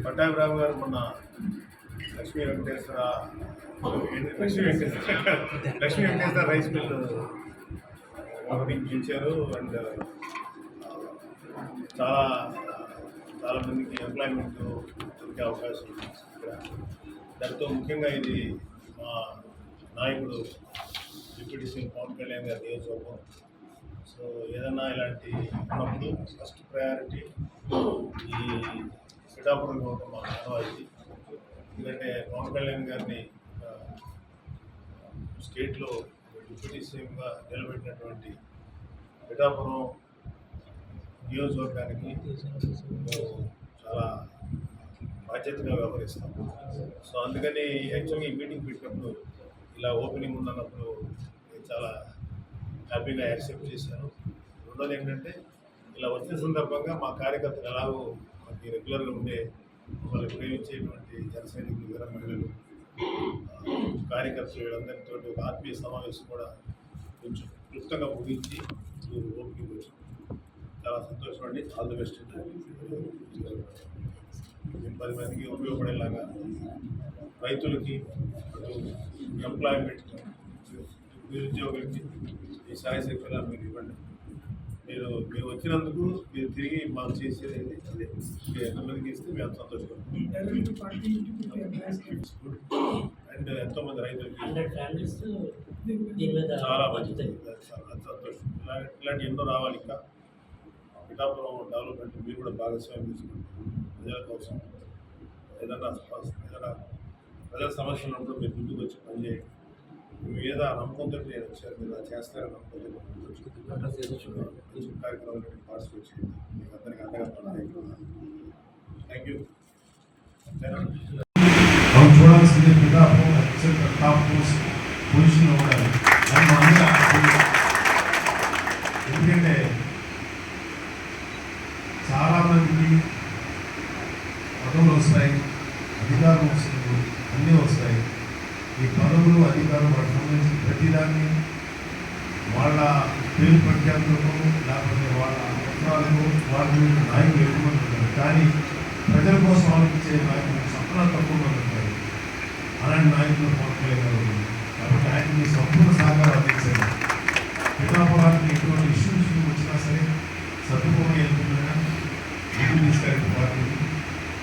పట్టాభిరావు గారు మొన్న Lakshmi Venkateswara Lakshmi Venkateswara rice mill opening ఇచ్చారు. అండ్ చాలా చాలా మందికి ఎంప్లాయ్మెంట్ దొరికే అవకాశం ఉంది ఇక్కడ. దాంతో ముఖ్యంగా ఇది మా నాయకుడు డిప్యూటీ సీఎం పవన్ కళ్యాణ్ గారి నియోజకవర్గం. సో ఏదన్నా ఇలాంటి ఉన్నప్పుడు ఫస్ట్ ప్రయారిటీ ఈ పిఠాపురం ఇవ్వడం మా ఆనవాయితీ. ఎందుకంటే పవన్ కళ్యాణ్ గారిని స్టేట్లో డిప్యూటీ సీఎంగా నిలబెట్టినటువంటి పిఠాపురం నియోజకవర్గానికి చాలా బాధ్యతగా వ్యవహరిస్తాం. సో అందుకని యాక్చువల్గా ఈ మీటింగ్ పెట్టినప్పుడు ఇలా ఓపెనింగ్ ఉన్నప్పుడు నేను చాలా హ్యాపీగా యాక్సెప్ట్ చేశాను. రెండోది ఏంటంటే ఇలా వచ్చిన సందర్భంగా మా కార్యకర్తలు ఎలాగో మనకి రెగ్యులర్గా ఉండే మమ్మల్ని ప్రేమించేటువంటి జనసైనికులు వీర మహిళలు కార్యకర్తలు వీళ్ళందరితో ఒక ఆత్మీయ సమావేశం కూడా కొంచెం క్లుప్తంగా ముగించి ఓపెనింగ్ వచ్చింది. చాలా సంతోషం అండి. All the best. 10 మందికి ఉపయోగపడేలాగా రైతులకి, ఎంప్లాయ్మెంట్, నిరుద్యోగులకి ఈ సాయశక్తులా మీరు ఇవ్వండి. మీరు వచ్చినందుకు మీరు తిరిగి మాకు చేసేది అదే ఎంతమందికి ఇస్తే మేము సంతోషపడతాం. అండ్ ఎంతోమంది రైతులకి చాలా మంచిది, సంతోషం. ఇలాంటి ఎన్నో రావాలి. ఇంకా పిఠాపురం డెవలప్మెంట్ మీరు కూడా భాగస్వామ్యం తీసుకుంటారు. ప్రజల కోసం ఏదైనా ప్రజల సమస్యలు ఉన్నప్పుడు మీరు ముందుకు వచ్చి పనిచేయండి. మీరు ఏదో నమ్మకంతో నేను వచ్చారు, మీరు చేస్తారని నమ్మకంతో కార్యక్రమాలు పార్టిసిపేట్ చేయండి. మీకు అందరికీ అండగా థ్యాంక్ యూ. మనం చూడాల్సింది పిఠాపురం టాప్ పొజిషన్లో ఉండాలి. ఎందుకంటే చాలామందికి పదవులు వస్తాయి, అధికారం వస్తుంది, అన్నీ వస్తాయి. ఈ పదవులు అధికారం వాటికి సంబంధించి ప్రతిదాన్ని వాళ్ళ పేరు ప్రఖ్యాతులకు లేకపోతే వాళ్ళ అవసరాలకు వాళ్ళు నాయకులు ఎక్కువ మంది ఉంటారు. కానీ ప్రజల కోసం ఆలోచించే నాయకులు చాలా తక్కువ మంది ఉంటారు. అలాంటి నాయకులు పోవట్లేదు. కాబట్టి ఆయనకి సంపూర్ణ సహకారం అందించారు. పిఠాపురానికి ఎటువంటి ఇష్యూస్ వచ్చినా సరే సర్దుకొని వెళ్తుండగా ముందు తీసుకెళ్ళి పార్టీని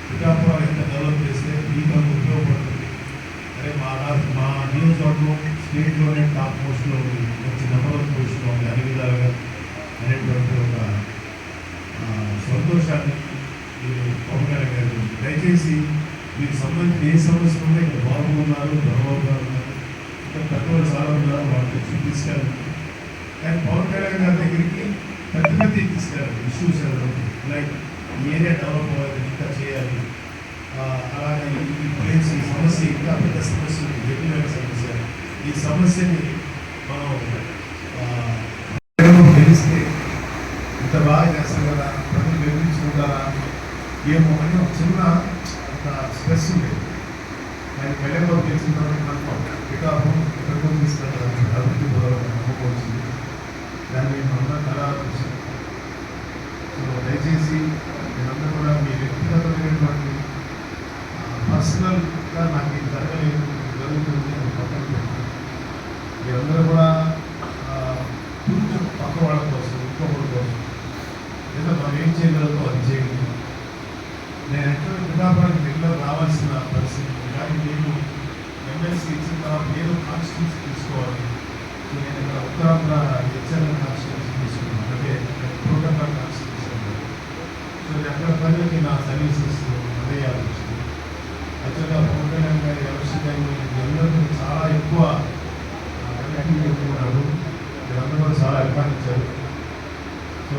పిఠాపురాలు ఎంత డెవలప్ చేస్తే మీకు అంత ఉపయోగపడుతుంది. అదే మా నియోజకవర్గం స్టేట్లోనే టాప్ పోస్ట్లో ఉంది, మంచి నెంబర్ వన్ పొజిషన్లో ఉంది అన్ని విధాలుగా అనేటువంటి ఒక సంతోషాన్ని మీరు పవన్ కళ్యాణ్ గారు దయచేసి మీకు సంబంధించిన ఏ సమస్య ఉందో ఇక్కడ బాబు ఉన్నారు, ధర్మబాబు గారు ఉన్నారు, ఇంకా పెద్దవాళ్ళు చాలా ఉన్నారు, వాళ్ళకి తీసుకెళ్ళండి. కానీ పవన్ కళ్యాణ్ గారి దగ్గరికి పెద్ద తీసుకెళ్ళాలి. ఇష్యూస్ లైక్ ఈ ఏరియా డెవలప్ అవ్వాలి, ఇంకా చేయాలి, అలాగే ఈ ప్లేస్ ఈ సమస్య ఇంకా పెద్ద సమస్య ఉంది, జటిలమైన సమస్య. ఈ సమస్యని మనం తెలిస్తే ఇంత బాగా చేస్తాం కదా, ప్రజలు నిర్మించుకుంటారా ఏమో అని ఒక చిన్న అంత స్ట్రెస్ ఉండేది. ఆయన కళ్యాణ్ తెలిసిన తర్వాత నాకు పిఠాపురం ఎక్కడికో తీసుకెళ్ళి అభివృద్ధి నమ్మకం వచ్చింది. దాన్ని మనందరం కళ చూసాం. సో దయచేసి మీరందరూ కూడా మీ వ్యక్తిగతమైనటువంటి పర్సనల్గా నాకు ఇది జరగలేదు, జరుగుతుంది అని పక్కన పెట్టి మీరందరూ కూడా కొంచెం పక్క వాళ్ళ కోసం, ఇంకొకరి కోసం ఏదో మనం ఏం చేయగలదో అది చేయండి. నేను ఎక్కడ పిఠాపురానికి రెగ్యులర్ రావాల్సిన పరిస్థితి, కానీ నేను ఎమ్మెల్సీ ఇచ్చిన తర్వాత ఏదో కాన్స్టిట్యూన్సీ తీసుకోవాలి. సో నేను ఇక్కడ ఉత్తరాంధ్ర హెచ్ఎల్ఎన్ కాన్స్టిట్యూన్సీ తీసుకున్నాను, అంటే ప్రోటోకాల్ కాన్స్టిట్యూన్సీ అన్నారు. సో అక్కడ ప్రజలకి నా సర్వీసెస్ అందజేయాల్సి వచ్చింది. యాక్చువల్గా పవన్ కళ్యాణ్ గారి ఎలక్షన్ టైంలో అందరూ చాలా ఎక్కువ యాక్టివ్ ఎక్కున్నారు, వీళ్ళందరూ కూడా చాలా అభిమానించారు. సో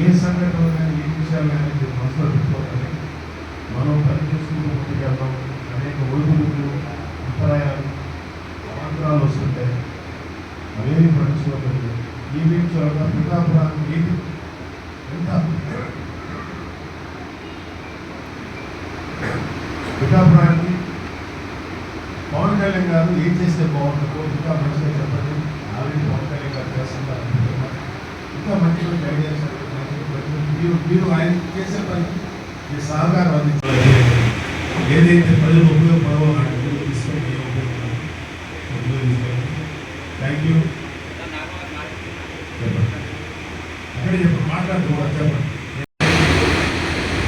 ఏ సంఘటనలు కానీ ఏ విషయాలు కానీ మీరు మనసులో పెట్టుకోవాలి. మనం పని చేసుకుంటూ ముందుకెళ్తాం. అనేక ఒడుగులు, అంతరాయాలు, అవాంతరాలు వస్తుంటాయి, అవేమి పట్టించుకోలేదు. ఈ విషయంలో పిఠాపురానికి ఏది ఎంత పిఠాపురానికి పవన్ కళ్యాణ్ గారు ఏం చేస్తే బాగుంటుందో ఇంకా మంచిగా చెప్పండి. ఆల్రెడీ పవన్ కళ్యాణ్ గారు చేస్తున్నారు, ఇంకా మంచిగా గైడెన్స్ మీరు ఆయన చేసే పని ఈ సహకారం అందించాలి. ఏదైతే ప్రజలు ఉపయోగపడవో వాటిని తీసుకొని ఉపయోగించాలి. Thank you. అక్కడే చెప్పండి, మాట్లాడుతూ కూడా చెప్పండి.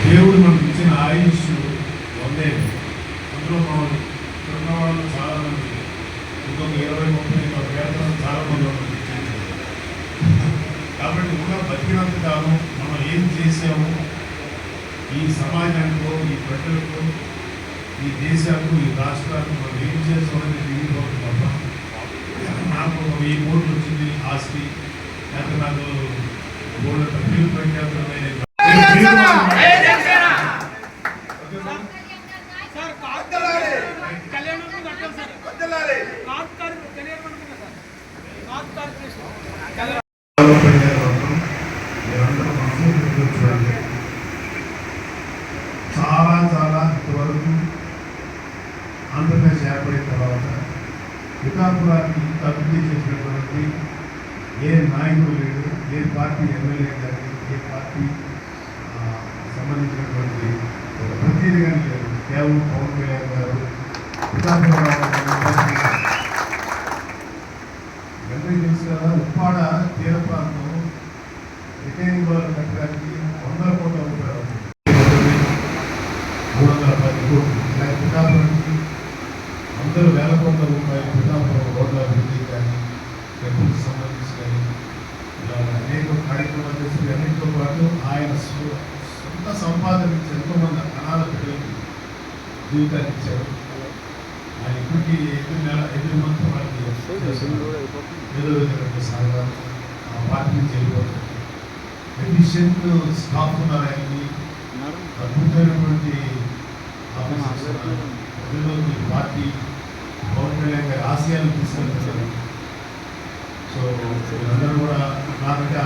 దేవుడు మనకు ఇచ్చిన ఆయుష్ వందే. అందులో మనం ఉన్న వాళ్ళు చాలా మంది ఇంకొక 20-30 వేతనం చాలా మంది ఉన్నారు. కాబట్టి ఉన్న బతికినంత కాలం మనం ఏం చేసాము ఈ సమాజానికో, ఈ ప్రజలకు, ఈ దేశాలకు, ఈ రాష్ట్రాలకు మనం ఏం చేస్తామని తిరిగిపోతుంది తప్ప నాకు 1000 కోట్లు వచ్చింది ఆస్తి, లేకపోతే నాకు గోల్డ్ బిల్లు పెట్టేస్తున్నాయి. చాలా ఇంతవరకు ఆంధ్రప్రదేశ్ ఏర్పడిన తర్వాత పిఠాపురాన్ని ఇంత అభివృద్ధి చేసినటువంటి ఏ నాయకుడు లేడు, ఏ పార్టీ ఎమ్మెల్యే కానీ, ఏ పార్టీ సంబంధించినటువంటి ఒక ప్రతినిధి కానీ లేదు. కేవలం పవన్ కళ్యాణ్ గారు పిఠాపురం అందరికీ తెలుసు కదా. ఉప్పాడ తీర ప్రాంతం రిటైనింగ్ వాళ్ళు కట్టడానికి 100 కోట్ల రూపాయలు, 310 కోట్లు. ఇలా పిఠాపురానికి అందరూ 1000 కోట్ల రూపాయలు పిఠాపురం రోడ్ల అభివృద్ధి కానీ, టెంపుల్కి సంబంధించి కానీ, ఇలా అనేక కార్యక్రమాలు చేసి అన్నింటితో పాటు ఆయన సొంత సంపాదన నుంచి ఎంతోమంది అనాథ పిల్లలకి జీవితాన్ని ఇచ్చారు. ఆయన ఇప్పటికీ 8 మంత్ వాళ్ళకి ఏదో విధంగా సహకారం ఆ పార్టీ నుంచి వెళ్ళిపోతుంది. ఎఫిషియెంట్ స్టాఫ్ ఉన్నారు ఆయనకి, అద్భుతమైనటువంటి ప్రజల్లోకి పార్టీ పవన్ కళ్యాణ్ గారి ఆశయాలు తీసుకెళ్తున్నారు. సో అందరూ కూడా నాకంటే